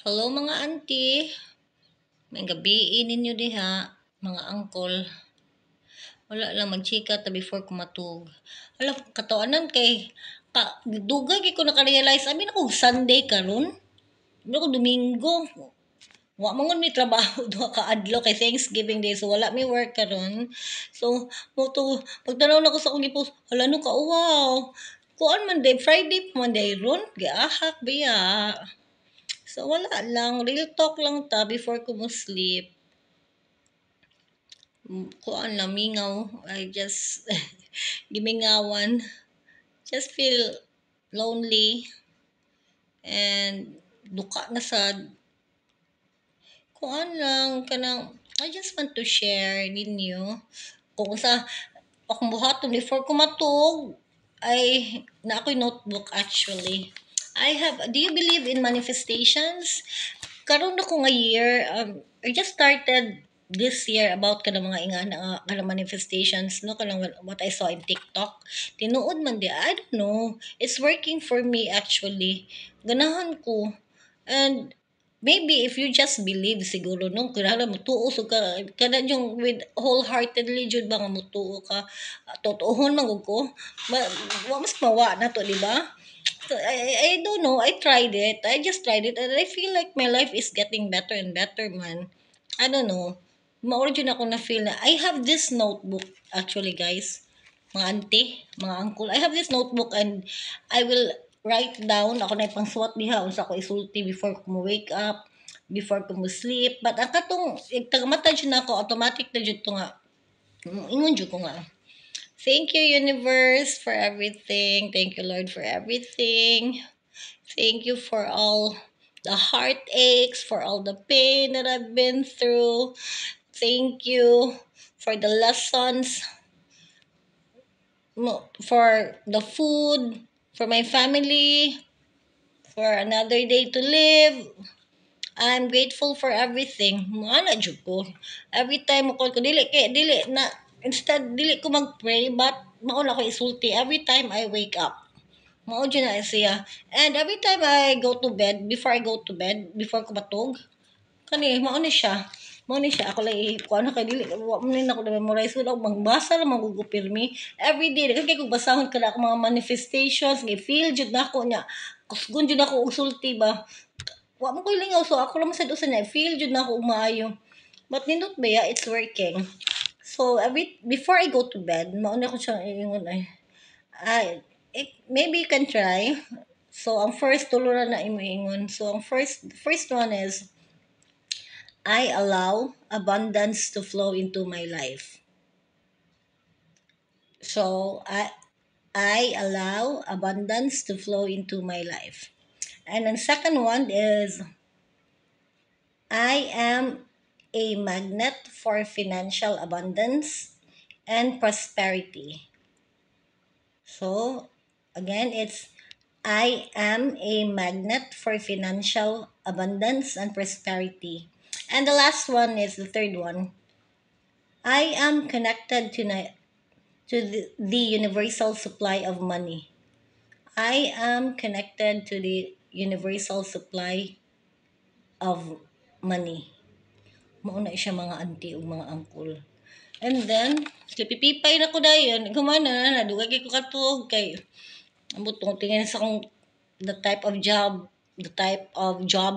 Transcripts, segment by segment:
Hello mga auntie, may gabi ninyo diha, mga uncle. Wala lang magchika ta before kumatug. Alam, katawanan kay dugay kay ko naka-realize abi na kog Sunday karon. Abi ko Domingo. Wa mangon may trabaho duha ka adlaw kay Thanksgiving Day so wala may work karon. So mo to pagtanaw na ko sa akong gipost, hala no ka wow. Kuan man day Friday pa man day ron, giahak biya. So wala lang, real talk lang ta before ko mo sleep. Kuan lang mingaw. I just gimingawan. Just feel lonely and duka na sad. Kuan lang kanang I just want to share ninyo kung sa akong buhaton before ko matug ay na ako'y notebook actually. Do you believe in manifestations? Karon na ko nga year, I just started this year about kanang mga kanang manifestations, no? Kanang what I saw in TikTok. Tinuod man di, I don't know. It's working for me actually. Ganahan ko. And maybe if you just believe siguro no kinahanglan mo tuo so ka kada yung with wholeheartedly jud ba nga mutuo ka totoohon man gud ko wa mas mawa na to di ba. So, I don't know. I tried it. I just tried it, and I feel like my life is getting better and better, man. I don't know. Ma-origin ako na feel na I have this notebook actually, guys. Mga auntie, mga uncle. I have this notebook and I will write down ako na ipangsuwat diha unsa ko isulti before ko mo wake up, before ko mo sleep. But ang katong tagamata jud na ako automatic na jud to nga. Ingon jud ko nga. Thank you, universe, for everything. Thank you, Lord, for everything. Thank you for all the heartaches, for all the pain that I've been through. Thank you for the lessons, for the food, for my family, for another day to live. I'm grateful for everything. Mana jud ko. Every time ako dili na instead dili ko mag-pray but mauna ko isulti every time I wake up. Mao jud na siya. And every time I go to bed, before ko matug, kani mao ni siya. Mao ni siya ako lay kuan kay dili wa man na ako memorize ko magbasa lang magugupirmi every day kay ko basahon kada ako mga manifestations, gi feel jud nako nya. Kusgon jud ako og sulti ba. Wa mo ko lingaw so ako lang sad usa niya feel jud na ako maayo. But nindot ba ya, it's working. So before I go to bed, mauna ko siyang ingon maybe you can try. So ang first tuluran na imo ingon. So ang first one is I allow abundance to flow into my life. So I allow abundance to flow into my life. And the second one is I am a magnet for financial abundance and prosperity. So, again, it's I am a magnet for financial abundance and prosperity. And the last one is the third one. I am connected to the universal supply of money. I am connected to the universal supply of money. Mauna siya mga auntie o mga uncle. And then, pipipay na ko dayon. Gumana na, dugay ko katug kay ambot tong tingin sa kong the type of job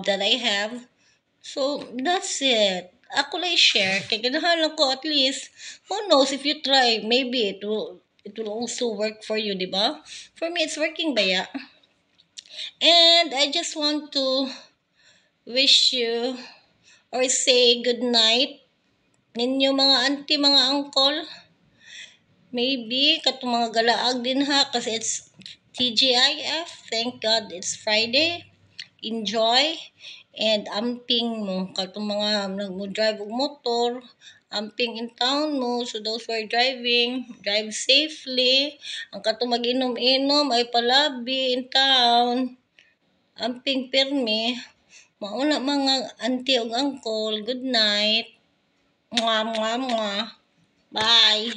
that I have. So, that's it. Ako lang share kay ganahan ko at least who knows if you try maybe it will also work for you, di ba? For me it's working ba ya? And I just want to wish you or say good night ninyo mga auntie, mga uncle. Maybe katong mga galaag din ha kasi it's TGIF. Thank God it's Friday. Enjoy and amping mo katong mga nagmo-drive og motor, amping in town mo. So those who are driving, drive safely. Ang katong mag-inom-inom ay palabi in town. Amping pirmi. Mauna mga auntie ug uncle, good night. Mwah, mwah, mwah. Bye.